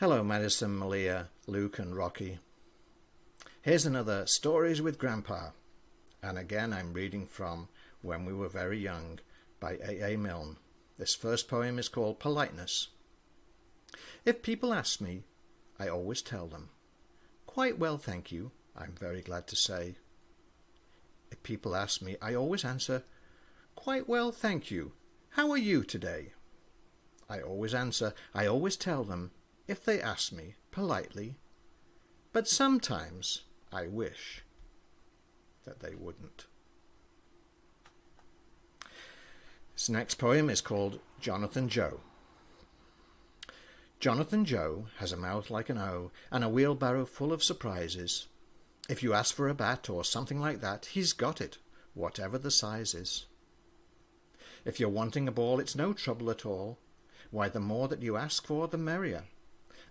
Hello, Madison, Malia, Luke and Rocky. Here's another Stories with Grandpa. And again I'm reading from When We Were Very Young by A. Milne. This first poem is called Politeness. If people ask me, I always tell them, "Quite well, thank you, I'm very glad to say." If people ask me, I always answer, "Quite well, thank you, how are you today?" I always answer, I always tell them, if they ask me politely, but sometimes I wish that they wouldn't. This next poem is called Jonathan Joe. Jonathan Joe has a mouth like an O and a wheelbarrow full of surprises. If you ask for a bat or something like that, he's got it, whatever the size is. If you're wanting a ball, it's no trouble at all. Why, the more that you ask for, the merrier.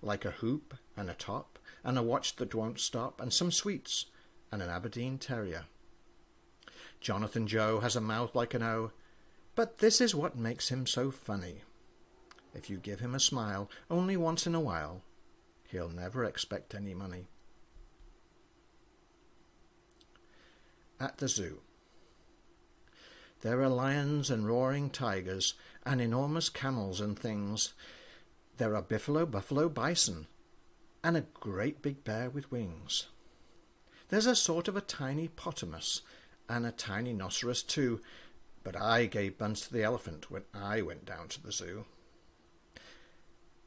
Like a hoop and a top and a watch that won't stop and some sweets and an Aberdeen terrier. Jonathan Joe has a mouth like an O, but this is what makes him so funny. If you give him a smile only once in a while, he'll never expect any money. At the zoo. There are lions and roaring tigers and enormous camels and things. There are buffalo, bison, and a great big bear with wings. There's a sort of a tiny hippopotamus and a tiny rhinoceros too, but I gave buns to the elephant when I went down to the zoo.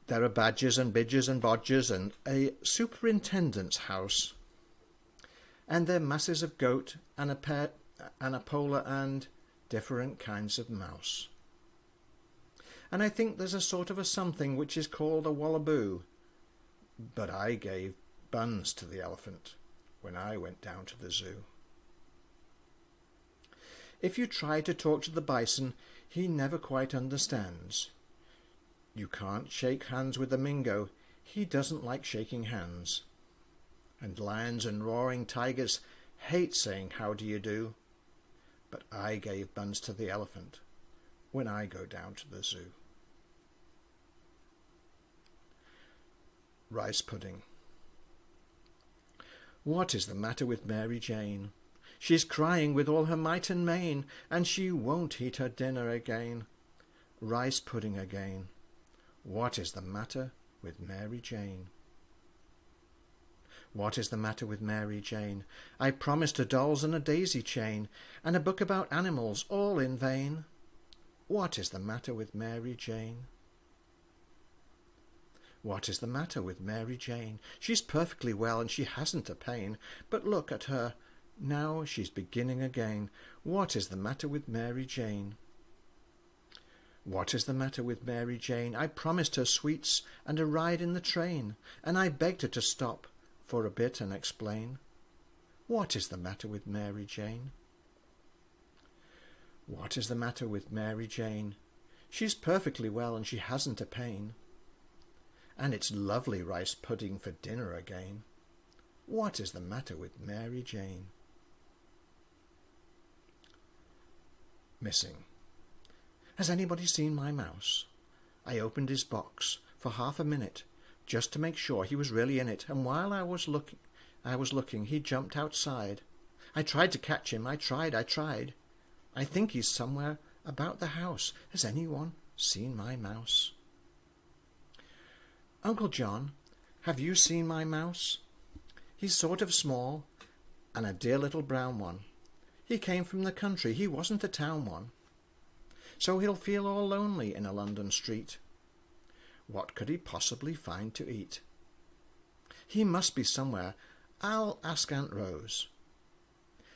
There are badgers and bidgers and bodgers and a superintendent's house. And there are masses of goat and a pet and a polar and different kinds of mouse. And I think there's a sort of a something which is called a wallaboo, but I gave buns to the elephant when I went down to the zoo. If you try to talk to the bison, he never quite understands. You can't shake hands with the Mingo, he doesn't like shaking hands. And lions and roaring tigers hate saying how do you do, but I gave buns to the elephant when I go down to the zoo. Rice pudding. What is the matter with Mary Jane? She's crying with all her might and main, and she won't eat her dinner again. Rice pudding again. What is the matter with Mary Jane? What is the matter with Mary Jane? I promised her dolls and a daisy chain, and a book about animals, all in vain. What is the matter with Mary Jane? What is the matter with Mary Jane? She's perfectly well and she hasn't a pain, but look at her, now she's beginning again. What is the matter with Mary Jane? What is the matter with Mary Jane? I promised her sweets and a ride in the train, and I begged her to stop for a bit and explain. What is the matter with Mary Jane? What is the matter with Mary Jane? She's perfectly well and she hasn't a pain. And it's lovely rice pudding for dinner again. What is the matter with Mary Jane? Missing. Has anybody seen my mouse? I opened his box for half a minute just to make sure he was really in it, and while I was looking, he jumped outside. I tried to catch him. I tried. I think he's somewhere about the house. Has anyone seen my mouse? Uncle John, have you seen my mouse? He's sort of small, and a dear little brown one. He came from the country, he wasn't a town one. So he'll feel all lonely in a London street. What could he possibly find to eat? He must be somewhere. I'll ask Aunt Rose.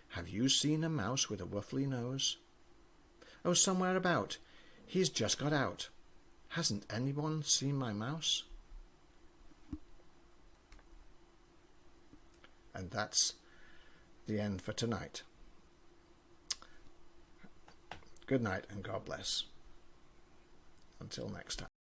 Have you seen a mouse with a ruffly nose? Oh, somewhere about. He's just got out. Hasn't anyone seen my mouse? And that's the end for tonight. Good night and God bless. Until next time.